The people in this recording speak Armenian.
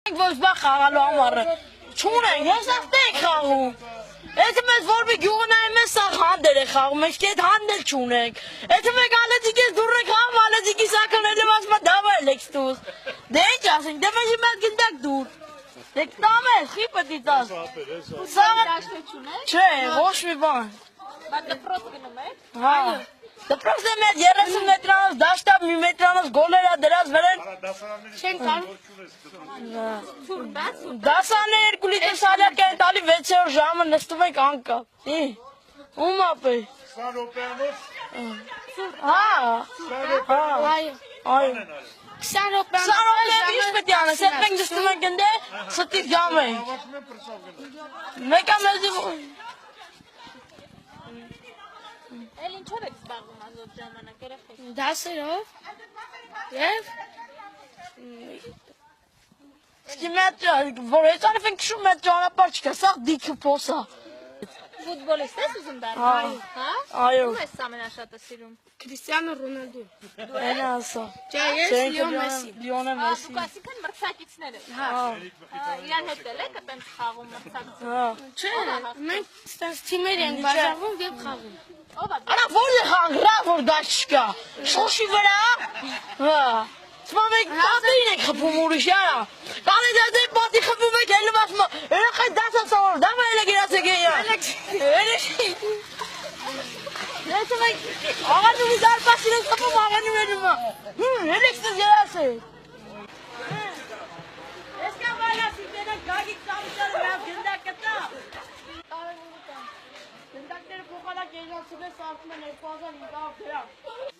Ոչ բա խաղալու համար չունենք, ես ավտեկ խաղում։ Եթե մեզ որբի գյուղը նայում ես, սա հանդեր է խաղում, մենք կետ հանդել չունենք։ Եթե մեկ ալեջիկես դուր եք խաղում, ալեջիկի սակն էլ եմ ասմա դավա էլ եք ստուս։ Դե ինչ ասենք, դե մեզ իմ այդ գնդակ դուր։ Դե կտամ ես, խի պտի տաս։ Չէ, ոչ մի բան։ Բայց դպրոց գնում եք։ Հա։ Դպրոցը մեր 30 մետրանոց դաշտապ մի մետրանոց գոլերա դրած վերեն։ Չեն կարող։ Դասանը 2 լիտր սալյակ են տալի 6-րդ ժամը նստում ենք անկապ։ Ում ապե։ 20 րոպեանոց։ Հա։ Այո։ 20 րոպե։ 20 րոպե ինչ պետք է անես, երբ մենք նստում ենք ընդ ստից գամ ենք։ Մեկը մեզի Էլ ինչով եք զբաղվում ազատ ժամանակ երեխեք։ Դասերով եւ որ հեծանով ենք քշում մեծ ճանապարհ չկա, սա դիքը փոսա։ Ֆուտբոլիստ ես ուզում դառնալ։ Հա։ Այո։ Ո՞ւմ ես ամենաշատը սիրում։ Քրիստիանո Ռոնալդո։ Այն ասա։ Չէ, ես Լիոն Մեսի։ Լիոնե Մեսի։ Դուք ասիկան մրցակիցներ եք։ Հա։ Իրար հետ էլ եք այդպես խաղում մրցակից։ Հա։ Չէ, մենք ստենց թիմեր ենք բաժանվում եւ խաղում։ Ո՞վ է։ Արա որ է խանգրա որ դա չկա։ Շոշի վրա։ Հա։ Սա մենք պատին ենք խփում ուրիշ արա։ Կանը դե պատի խփում եք ելը ասում։ Երեխա դասա սովոր, դա մելը գերացեք է։ Ես մենք աղանու վիզար պասին ենք խփում աղանու վերում։ Երեքսыз երասը։ Ես կա վալասի դենակ գագիկ ծավիճարը վրավ գնդակ կտա։ Գնդակները փոխալակ եզանցում ես ասում են 2500 դրամ։